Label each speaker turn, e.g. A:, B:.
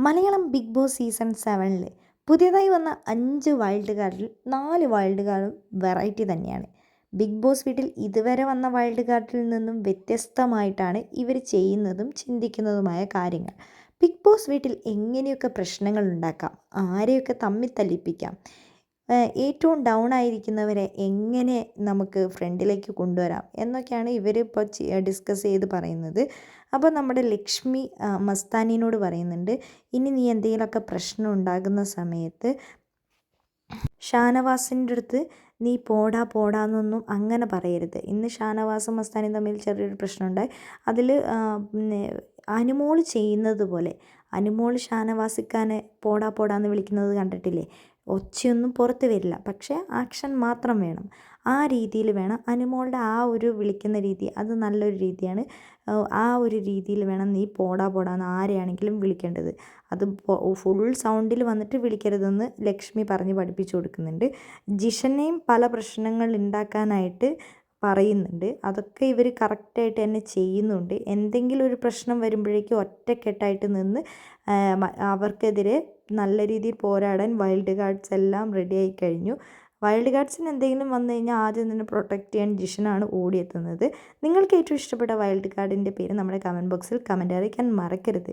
A: Malayalam big boss season 7 പുതിയതായി വന്ന 5 wild കാർഡിൽ 4 വൈൽഡ് കാർഡും വെറൈറ്റി തന്നെയാണ്. ബിഗ് ബോസ് വീട്ടിൽ ഇതുവരെ വന്ന വൈൽഡ് കാർഡിൽ നിന്നും വ്യത്യസ്തമായിട്ടാണ് ഇവർ ചെയ്യുന്നതും ചിന്തിക്കുന്നതുമായ കാര്യങ്ങൾ. ബിഗ് ബോസ് വീട്ടിൽ എങ്ങനെയൊക്കെ പ്രശ്നങ്ങൾ ഉണ്ടാക്കാം, ആരെയൊക്കെ തമ്മിൽ തല്ലിപ്പിക്കാം, ഏറ്റവും ഡൗൺ ആയിരിക്കുന്നവരെ എങ്ങനെ നമുക്ക് ഫ്രണ്ടിലേക്ക് കൊണ്ടുവരാം എന്നൊക്കെയാണ് ഇവർ ഇപ്പോൾ ഡിസ്കസ് ചെയ്ത് പറയുന്നത്. അപ്പോൾ നമ്മുടെ ലക്ഷ്മി മസ്താനിനോട് പറയുന്നുണ്ട്, ഇനി നീ എന്തെങ്കിലുമൊക്കെ പ്രശ്നം ഉണ്ടാകുന്ന സമയത്ത് ഷാനവാസിൻ്റെ അടുത്ത് നീ പോടാ പോടാന്നൊന്നും അങ്ങനെ പറയരുത്. ഇന്ന് ഷാനവാസും മസ്താനിയും തമ്മിൽ ചെറിയൊരു പ്രശ്നമുണ്ടായി. അതിൽ അനുമോൾ ചെയ്യുന്നത് പോലെ, അനുമോൾ ഷാനവാസിക്കാനെ പോടാ പോടാന്ന് വിളിക്കുന്നത് കണ്ടിട്ടില്ലേ? ഒച്ചയൊന്നും പുറത്ത് വരില്ല, പക്ഷേ ആക്ഷൻ മാത്രം വേണം. ആ രീതിയിൽ വേണം അനുമോളുടെ ആ ഒരു വിളിക്കുന്ന രീതി, അത് നല്ലൊരു രീതിയാണ്. ആ ഒരു രീതിയിൽ വേണം നീ പോടാ പോടാന്ന് ആരെയാണെങ്കിലും വിളിക്കേണ്ടത്. അത് ഫുൾ സൗണ്ടിൽ വന്നിട്ട് വിളിക്കരുതെന്ന് ലക്ഷ്മി പറഞ്ഞ് പഠിപ്പിച്ചു കൊടുക്കുന്നുണ്ട്. ജിഷനെയും പല പ്രശ്നങ്ങൾ ഉണ്ടാക്കാനായിട്ട് പറയുന്നുണ്ട്. അതൊക്കെ ഇവർ കറക്റ്റായിട്ട് തന്നെ ചെയ്യുന്നുണ്ട്. എന്തെങ്കിലും ഒരു പ്രശ്നം വരുമ്പോഴേക്കും ഒറ്റക്കെട്ടായിട്ട് നിന്ന് അവർക്കെതിരെ നല്ല രീതിയിൽ പോരാടാൻ വൈൽഡ് കാർഡ്സ് എല്ലാം റെഡി ആയി കഴിഞ്ഞു. വൈൽഡ് കാർഡ്സിന് എന്തെങ്കിലും വന്നു കഴിഞ്ഞാൽ ആദ്യം തന്നെ പ്രൊട്ടക്റ്റ് ചെയ്യാൻ ജിഷനാണ് ഓടിയെത്തുന്നത്. നിങ്ങൾക്ക് ഏറ്റവും ഇഷ്ടപ്പെട്ട വൈൽഡ് കാർഡിൻ്റെ പേര് നമ്മുടെ കമൻറ്റ് ബോക്സിൽ കമൻറ്റ് അറിയിക്കാൻ മറക്കരുത്.